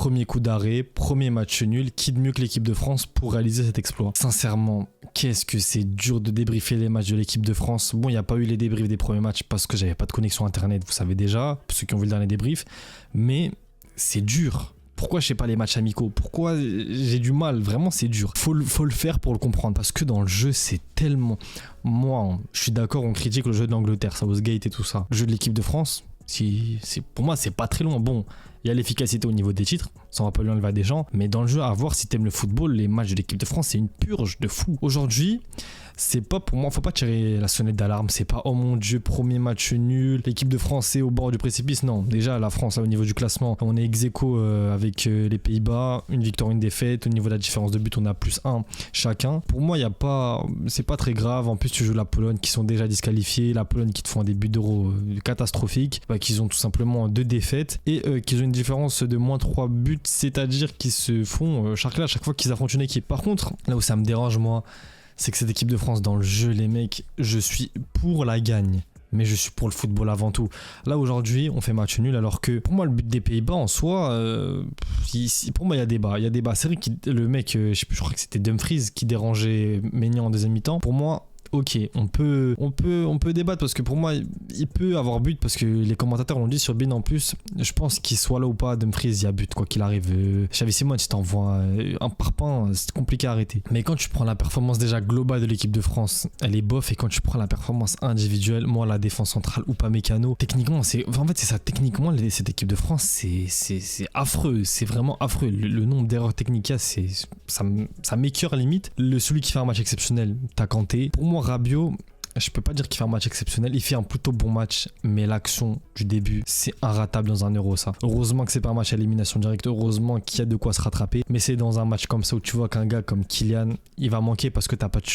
Premier coup d'arrêt, premier match nul, qui de mieux que l'équipe de France pour réaliser cet exploit? Sincèrement, qu'est-ce que c'est dur de débriefer les matchs de l'équipe de France. Bon, il n'y a pas eu les débriefs des premiers matchs parce que j'avais pas de connexion internet, vous savez déjà, pour ceux qui ont vu le dernier débrief, mais c'est dur. Pourquoi je sais pas les matchs amicaux? Pourquoi j'ai du mal? Vraiment, c'est dur. Faut le faire pour le comprendre. Parce que dans le jeu, c'est tellement... Moi, je suis d'accord, on critique le jeu de l'Angleterre, Southgate et tout ça. Le jeu de l'équipe de France, pour moi, c'est pas très loin. Bon, il y a l'efficacité au niveau des titres, ça va pas lui enlever à des gens. Mais dans le jeu, à voir si t'aimes le football, les matchs de l'équipe de France, c'est une purge de fou. Aujourd'hui, c'est pas pour moi, faut pas tirer la sonnette d'alarme. C'est pas oh mon dieu, premier match nul, l'équipe de France est au bord du précipice. Non, déjà la France là, au niveau du classement, on est ex-aequo avec les Pays-Bas, une victoire, une défaite. Au niveau de la différence de but, on a +1 chacun. Pour moi, c'est pas très grave. En plus, tu joues la Pologne qui sont déjà disqualifiés, la Pologne qui te font des buts d'euro catastrophiques, qu'ils ont tout simplement 2 défaites et qu'ils ont une différence de -3 buts, c'est-à-dire qu'ils se font charcler à chaque fois qu'ils affrontent une équipe. Par contre, là où ça me dérange moi, c'est que cette équipe de France dans le jeu, les mecs, je suis pour la gagne, mais je suis pour le football avant tout. Là aujourd'hui, on fait match nul alors que pour moi le but des Pays-Bas en soi, pour moi il y a débat. C'est vrai que le mec, je crois que c'était Dumfries qui dérangeait Maignan en deuxième mi-temps. Pour moi, ok, on peut débattre parce que pour moi, il peut avoir but parce que les commentateurs l'ont dit sur BeIN en plus. Je pense qu'il soit là ou pas, Dumfries, il y a but quoi qu'il arrive. Xavi Simons, si t'envoies un parpaing, c'est compliqué à arrêter. Mais quand tu prends la performance déjà globale de l'équipe de France, elle est bof. Et quand tu prends la performance individuelle, moi la défense centrale ou pas Mécano, techniquement, c'est ça. Techniquement, cette équipe de France, c'est affreux. C'est vraiment affreux. Le nombre d'erreurs techniques qu'il y a, ça m'écœure limite. Celui qui fait un match exceptionnel, t'as Kanté. Pour moi, Rabiot, je peux pas dire qu'il fait un match exceptionnel, il fait un plutôt bon match, mais l'action du début, c'est inratable dans un euro ça. Heureusement que c'est pas un match à élimination directe, heureusement qu'il y a de quoi se rattraper, mais c'est dans un match comme ça où tu vois qu'un gars comme Kylian, il va manquer parce que t'as pas de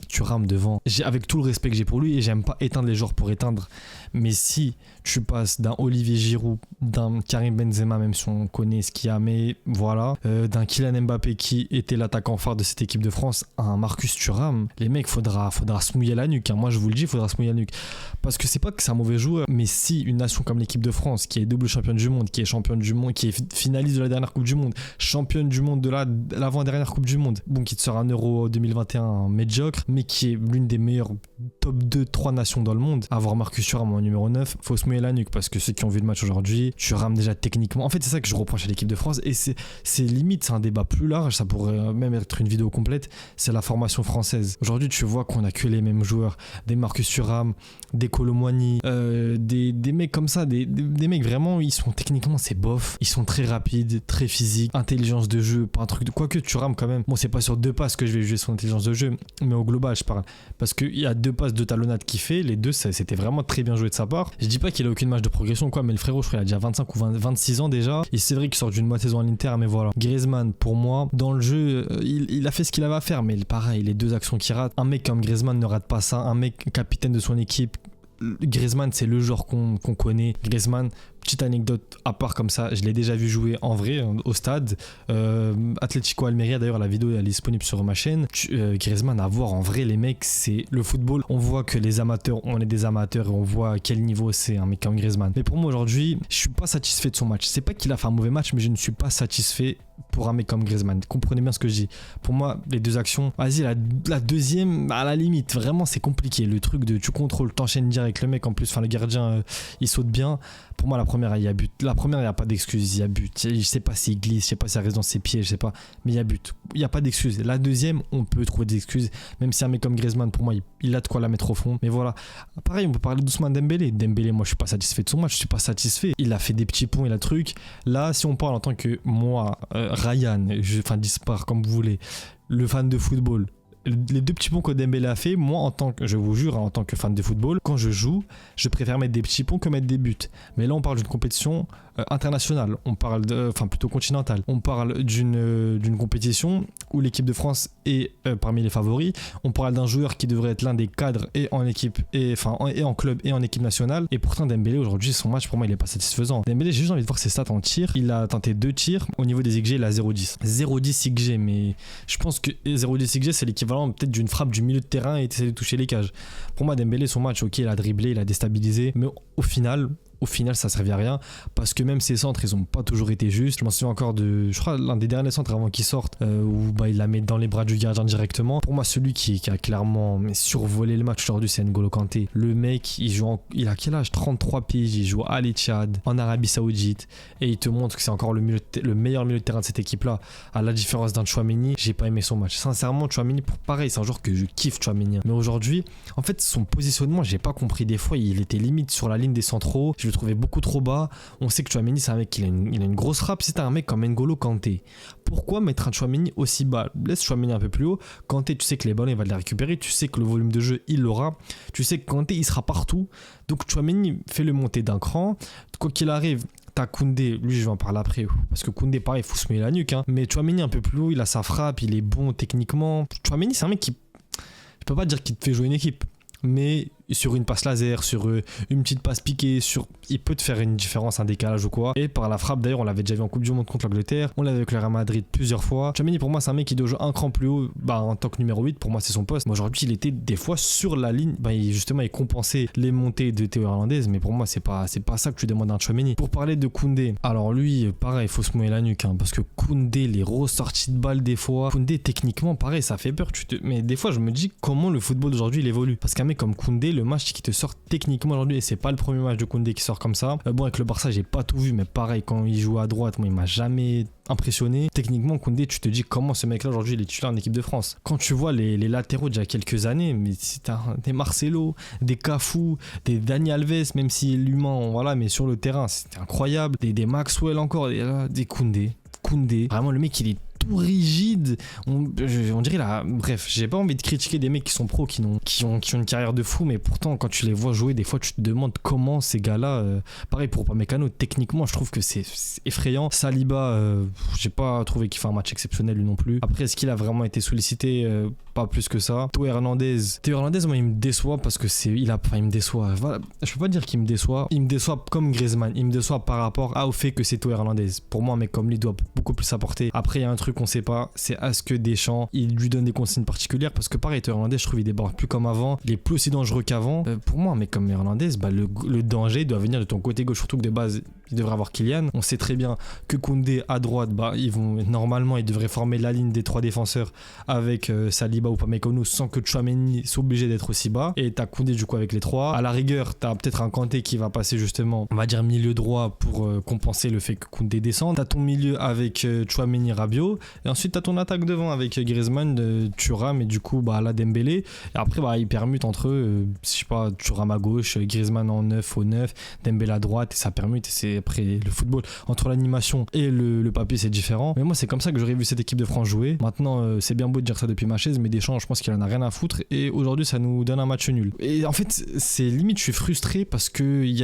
Thuram devant. Avec tout le respect que j'ai pour lui, et j'aime pas éteindre les joueurs pour éteindre, mais si tu passes d'un Olivier Giroud, d'un Karim Benzema, même si on connaît ce qu'il y a, mais voilà, d'un Kylian Mbappé qui était l'attaquant phare de cette équipe de France, à un Marcus Thuram, les mecs, faudra se mouiller la nuque, hein. Moi je vous le dis, il faudra se mouiller la nuque, parce que c'est pas que c'est un mauvais joueur, mais si une nation comme l'équipe de France, qui est double championne du monde, qui est championne du monde, qui est finaliste de la dernière Coupe du Monde, championne du monde de l'avant-dernière Coupe du Monde, bon, qui te sort un Euro 2021 médiocre, mais qui est l'une des meilleures top 2-3 nations dans le monde, avoir Marcus Thuram en numéro 9, faut se mouiller la nuque, parce que ceux qui ont vu le match aujourd'hui, Thuram déjà techniquement, en fait c'est ça que je reproche à l'équipe de France, et c'est limite, c'est un débat plus large, ça pourrait même être une vidéo complète, c'est la formation française. Aujourd'hui tu vois qu'on a que les mêmes joueurs, des Marcus Thuram, des Kolo Muani, des mecs comme ça, des mecs vraiment, ils sont techniquement, c'est bof, ils sont très rapides, très physiques, intelligence de jeu, pas un truc de... Quoique Thuram quand même, bon c'est pas sur 2 passes que je vais juger son intelligence de jeu, mais au global je parle, parce qu'il y a 2 passes de talonnade qu'il fait, les deux c'était vraiment très bien joué de sa part. Je dis pas qu'il a aucune marge de progression quoi, mais le frérot je crois il a déjà 25 ou 26 ans déjà, et c'est vrai qu'il sort d'une moitié saison à l'Inter, mais voilà. Griezmann pour moi, dans le jeu, il a fait ce qu'il avait à faire, mais pareil, les 2 actions qu'il rate, un mec comme Griezmann ne rate pas ça, un mec capitaine de son équipe, Griezmann c'est le joueur qu'on connaît. Griezmann, petite anecdote à part comme ça, je l'ai déjà vu jouer en vrai au stade, Atlético Almeria, d'ailleurs la vidéo elle est disponible sur ma chaîne. Griezmann à voir en vrai, les mecs, c'est le football, on voit que les amateurs, on est des amateurs et on voit à quel niveau c'est un mec comme Griezmann. Mais pour moi aujourd'hui, je suis pas satisfait de son match. C'est pas qu'il a fait un mauvais match, mais je ne suis pas satisfait pour un mec comme Griezmann. Comprenez bien ce que je dis. Pour moi, les 2 actions, vas-y, la deuxième, à la limite, vraiment c'est compliqué. Le truc de tu contrôles, t'enchaînes direct, le mec en plus, enfin le gardien, il saute bien. Pour moi, la première, il y a but. La première, il n'y a pas d'excuse, il y a but. Je sais pas s'il glisse, je sais pas si elle reste dans ses pieds, je sais pas, mais il y a but. Il n'y a pas d'excuse. La deuxième, on peut trouver des excuses, même si un mec comme Griezmann, pour moi, il a de quoi la mettre au fond. Mais voilà. Pareil, on peut parler d'Ousmane Dembélé. Dembélé, moi, je suis pas satisfait de son match, je suis pas satisfait. Il a fait des petits ponts et la truc. Là, si on parle en tant que moi, Ryan, dispar comme vous voulez, le fan de football, les 2 petits ponts que Dembélé a fait, moi je vous jure, en tant que fan de football, quand je joue, je préfère mettre des petits ponts que mettre des buts. Mais là on parle d'une compétition internationale, on parle plutôt continentale, on parle d'une compétition où l'équipe de France est parmi les favoris, on parle d'un joueur qui devrait être l'un des cadres et en équipe, et en club et en équipe nationale, et pourtant Dembélé aujourd'hui, son match pour moi il est pas satisfaisant. Dembélé, j'ai juste envie de voir ses stats en tir, il a tenté 2 tirs, au niveau des XG il a 0,10 XG, mais je pense que 0,10 XG c'est l'équivalent peut-être d'une frappe du milieu de terrain et essayer de toucher les cages. Pour moi Dembélé, son match, ok, il a dribblé, il a déstabilisé, mais au final au final ça servait à rien parce que même ses centres ils ont pas toujours été justes. Je m'en souviens encore de, je crois, l'un des derniers centres avant qu'il sorte où il la met dans les bras du gardien directement. Pour moi, celui qui a clairement survolé le match aujourd'hui, c'est N'Golo Kanté. Le mec, il a quel âge? 33 piges, il joue à l'Etihad en Arabie Saoudite et il te montre que c'est encore le meilleur milieu de terrain de cette équipe-là. À la différence d'un Tchouaméni, j'ai pas aimé son match. Sincèrement, Tchouaméni, pareil, c'est un joueur que je kiffe, Tchouaméni. Mais aujourd'hui, en fait, son positionnement, j'ai pas compris. Des fois, il était limite sur la ligne des centraux. Je le trouvais beaucoup trop bas. On sait que Tchouaméni, c'est un mec il a une grosse frappe. Si t'as un mec comme N'Golo Kanté, pourquoi mettre un Tchouaméni aussi bas? Laisse Tchouaméni un peu plus haut. Kanté, tu sais que les ballons, il va les récupérer. Tu sais que le volume de jeu, il l'aura. Tu sais que Kanté, il sera partout. Donc Tchouaméni, fais-le monter d'un cran. Quoi qu'il arrive, t'as Koundé, lui je vais en parler après, parce que Koundé pareil, il faut se mouiller la nuque, hein. Mais Tchouaméni un peu plus haut, il a sa frappe, il est bon techniquement. Tchouaméni, c'est un mec qui, je peux pas dire qu'il te fait jouer une équipe, mais sur une passe laser, sur une petite passe piquée, il peut te faire une différence, un décalage ou quoi. Et par la frappe, d'ailleurs, on l'avait déjà vu en Coupe du Monde contre l'Angleterre, on l'avait avec le Real Madrid plusieurs fois. Tchouaméni, pour moi, c'est un mec qui doit jouer un cran plus haut, en tant que numéro 8, pour moi, c'est son poste. Mais aujourd'hui, il était des fois sur la ligne, justement, il compensait les montées de Théo Hernandez, mais pour moi, c'est pas ça que tu demandes à un Tchouaméni. Pour parler de Koundé, alors lui, pareil, il faut se mouiller la nuque, hein, parce que Koundé, les ressorties de balles, des fois, Koundé, techniquement, pareil, ça fait peur. Mais des fois, je me dis comment le football d'aujourd'hui, il évolue. Parce qu'un mec comme Koundé, le match qui te sort techniquement aujourd'hui, et c'est pas le premier match de Koundé qui sort comme ça. Bon, avec le Barça, j'ai pas tout vu, mais pareil, quand il joue à droite, moi, il m'a jamais impressionné. Techniquement, Koundé, tu te dis comment ce mec-là aujourd'hui il est titulaire en équipe de France. Quand tu vois les latéraux d'il y a quelques années, mais c'est des Marcelo, des Cafu, des Dani Alves, même si l'humain, voilà, mais sur le terrain, c'était incroyable. Des Maxwell encore, des Koundé. Vraiment, le mec, il est tout rigide. On dirait là. Bref, j'ai pas envie de critiquer des mecs qui sont pros, qui ont une carrière de fou, mais pourtant, quand tu les vois jouer, des fois, tu te demandes comment ces gars-là. Pareil pour Upamecano, techniquement, je trouve que c'est effrayant. Saliba, j'ai pas trouvé qu'il fait un match exceptionnel lui non plus. Après, est-ce qu'il a vraiment été sollicité? Pas plus que ça. Théo Hernandez, moi, il me déçoit parce que il me déçoit. Voilà, je peux pas dire qu'il me déçoit. Il me déçoit comme Griezmann. Il me déçoit par rapport au fait que c'est Théo Hernandez. Pour moi, un mec comme lui doit beaucoup plus apporter. Après, il y a un truc qu'on sait pas, c'est est-ce que Deschamps, il lui donne des consignes particulières, parce que pareil, Théo Hernandez, je trouve il déborde plus comme avant. Il est plus aussi dangereux qu'avant. Pour moi, un mec comme Hernandez, le danger doit venir de ton côté gauche, surtout que de base, il devrait avoir Kylian. On sait très bien que Koundé à droite, normalement, ils devraient former la ligne des trois défenseurs avec Saliba ou Upamecano, sans que Tchouaméni soit obligé d'être aussi bas. Et t'as Koundé du coup avec les trois. À la rigueur, t'as peut-être un Kanté qui va passer justement, on va dire milieu droit pour compenser le fait que Koundé descende. T'as ton milieu avec Tchouaméni, Rabiot. Et ensuite, t'as ton attaque devant avec Griezmann, Thuram et du coup, là, Dembélé. Et après, ils permutent entre eux, je sais pas, Thuram à gauche, Griezmann en 9 au 9, Dembélé à droite, et ça permute. Et c'est après le football, entre l'animation et le papier, c'est différent. Mais moi, c'est comme ça que j'aurais vu cette équipe de France jouer. Maintenant, c'est bien beau de dire ça depuis ma chaise, mais Deschamps, je pense qu'il en a rien à foutre. Et aujourd'hui, ça nous donne un match nul. Et en fait, c'est limite, je suis frustré parce qu'il y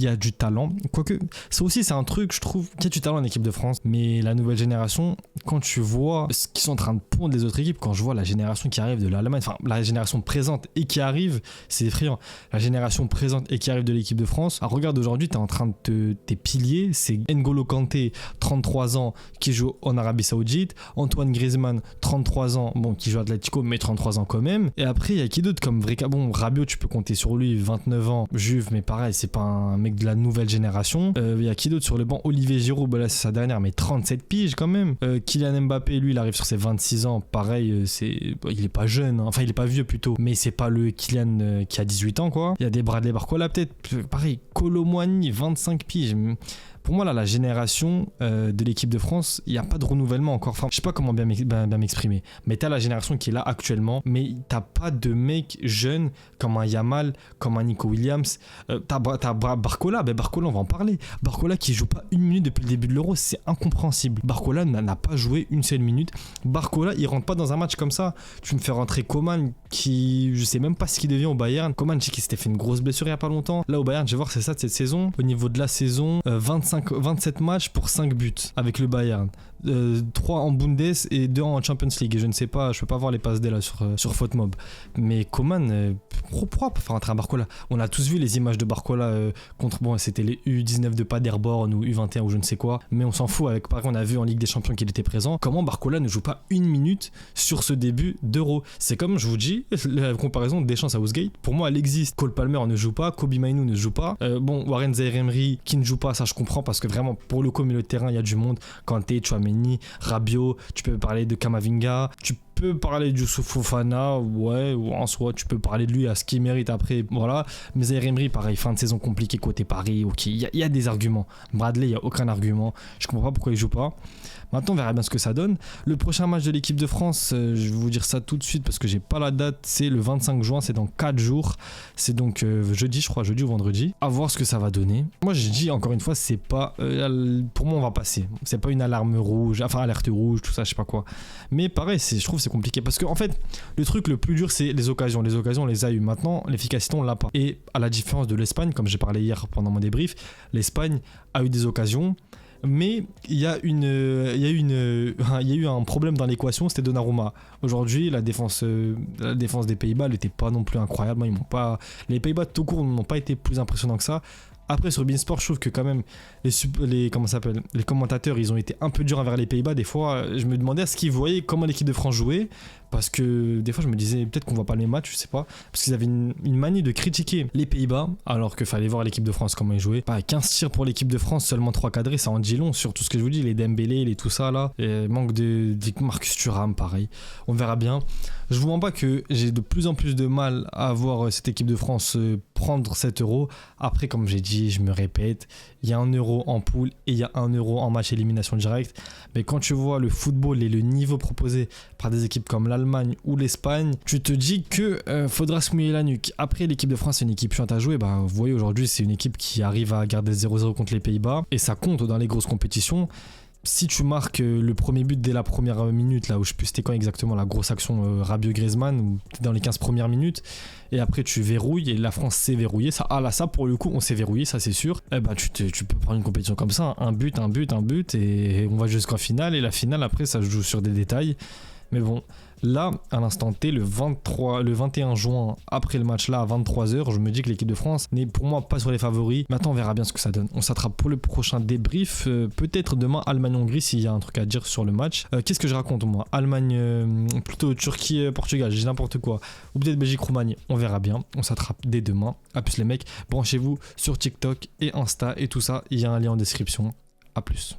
a du talent. Quoique, ça aussi, c'est un truc, je trouve, qu'il y a du talent en équipe de France. Mais la nouvelle génération, quand tu vois ce qu'ils sont en train de pondre les autres équipes, quand je vois la génération qui arrive de l'Allemagne, enfin la génération présente et qui arrive, c'est effrayant. La génération présente et qui arrive de l'équipe de France, regarde aujourd'hui, t'es en train de tes piliers, c'est N'Golo Kanté, 33 ans, qui joue en Arabie Saoudite, Antoine Griezmann, 33 ans, qui joue à Atlético, mais 33 ans quand même. Et après, il y a qui d'autre comme vrai cas? Rabiot, tu peux compter sur lui, 29 ans, Juve, mais pareil, c'est pas un mec de la nouvelle génération. Il y a qui d'autre sur le banc? Olivier Giroud, là c'est sa dernière, mais 37 piges quand même. Kylian Mbappé, lui, il arrive sur ses 26 ans, pareil, il est pas jeune, hein. Enfin il est pas vieux plutôt, mais c'est pas le Kylian qui a 18 ans quoi. Il y a des Bradley Barcola peut-être, pareil, Kolo Muani, 25 piges. Pour moi, là, la génération de l'équipe de France, il n'y a pas de renouvellement encore. Enfin, je sais pas comment bien m'exprimer. Mais t'as la génération qui est là actuellement, mais t'as pas de mecs jeunes comme un Yamal, comme un Nico Williams. T'as Barcola, Barcola, on va en parler. Barcola qui joue pas une minute depuis le début de l'Euro, c'est incompréhensible. Barcola n'a pas joué une seule minute. Barcola, il rentre pas dans un match comme ça. Tu me fais rentrer Coman, qui, je sais même pas ce qu'il devient au Bayern. Coman, je sais qu'il s'était fait une grosse blessure il y a pas longtemps. Là, au Bayern, je vais voir, c'est ça de cette saison. Au niveau de la saison, 27 matchs pour 5 buts avec le Bayern. 3 en Bundes et 2 en Champions League. Et je ne sais pas, je peux pas voir les passes D là sur FotMob. Mais Coman, propre, enfin entre un Barcola. On a tous vu les images de Barcola contre, bon, c'était les U19 de Paderborn ou U21 ou je ne sais quoi. Mais on s'en fout, avec pareil, on a vu en Ligue des Champions qu'il était présent. Comment Barcola ne joue pas une minute sur ce début d'Euro? C'est comme, je vous dis, la comparaison de Deschamps à Southgate. Pour moi, elle existe. Cole Palmer ne joue pas, Kobe Mainoo ne joue pas. Bon, Warren Zaïre-Emery qui ne joue pas, ça je comprends parce que vraiment, pour le coup, au milieu de terrain, il y a du monde. Kanté, Tchouaméni, Rabiot, tu peux parler de Kamavinga, tu peux parler du Youssouf Fofana, ouais, ou en soi, tu peux parler de lui à ce qu'il mérite après, voilà. Mais Zaïre-Emery, pareil, fin de saison compliquée côté Paris, ok, il y a des arguments. Bradley, il n'y a aucun argument. Je comprends pas pourquoi il joue pas. Maintenant, on verra bien ce que ça donne. Le prochain match de l'équipe de France, je vais vous dire ça tout de suite parce que j'ai pas la date, c'est le 25 juin, c'est dans 4 jours. C'est donc jeudi, je crois, jeudi ou vendredi. À voir ce que ça va donner. Moi, je dis encore une fois, c'est pas. Pour moi, on va passer. C'est pas une alarme rouge, enfin, alerte rouge, tout ça, je sais pas quoi. Mais pareil, je trouve que c'est compliqué parce que, en fait, le truc le plus dur, c'est les occasions. Les occasions, on les a eues. Maintenant, l'efficacité, on l'a pas. Et à la différence de l'Espagne, comme j'ai parlé hier pendant mon débrief, l'Espagne a eu des occasions. Mais il y a eu un problème dans l'équation, c'était Donnarumma. Aujourd'hui, la défense des Pays-Bas n'était pas non plus incroyable. Les Pays-Bas tout court n'ont pas été plus impressionnants que ça. Après, sur Beansport, je trouve que quand même les commentateurs, ils ont été un peu durs envers les Pays-Bas. Des fois, je me demandais à ce qu'ils voyaient comment l'équipe de France jouait. Parce que des fois, je me disais peut-être qu'on voit pas les matchs, je sais pas. Parce qu'ils avaient une manie de critiquer les Pays-Bas, alors qu'il fallait voir l'équipe de France comment ils jouaient. 15 tirs pour l'équipe de France, seulement 3 cadrés, ça en dit long sur tout ce que je vous dis, les Dembélé, les tout ça là. Et manque de Marcus Thuram, pareil. On verra bien. Je vous mens pas que j'ai de plus en plus de mal à voir cette équipe de France prendre cet euro. Après, comme j'ai dit, je me répète, il y a 1 euro en poule et il y a 1 euro en match élimination directe. Mais quand tu vois le football et le niveau proposé par des équipes comme l'Allemagne ou l'Espagne, tu te dis que faudra se mouiller la nuque. Après, l'équipe de France, c'est une équipe chiante à jouer. Vous voyez, aujourd'hui, c'est une équipe qui arrive à garder 0-0 contre les Pays-Bas. Et ça compte dans les grosses compétitions. Si tu marques le premier but dès la première minute, là où je sais plus c'était quand exactement la grosse action Rabiot-Griezmann, ou dans les 15 premières minutes, et après tu verrouilles, et la France s'est verrouillée, ça pour le coup on s'est verrouillé, ça c'est sûr, tu peux prendre une compétition comme ça, un but, et on va jusqu'en finale, et la finale après ça se joue sur des détails. Mais bon, là, à l'instant T, le 21 juin, après le match là, à 23h, je me dis que l'équipe de France n'est pour moi pas sur les favoris. Maintenant, on verra bien ce que ça donne. On s'attrape pour le prochain débrief. Peut-être demain, Allemagne-Hongrie, s'il y a un truc à dire sur le match. Qu'est-ce que je raconte, moi? Allemagne, plutôt Turquie-Portugal, j'ai n'importe quoi. Ou peut-être Belgique-Roumanie, on verra bien. On s'attrape dès demain. A plus les mecs, branchez-vous sur TikTok et Insta et tout ça. Il y a un lien en description. A plus.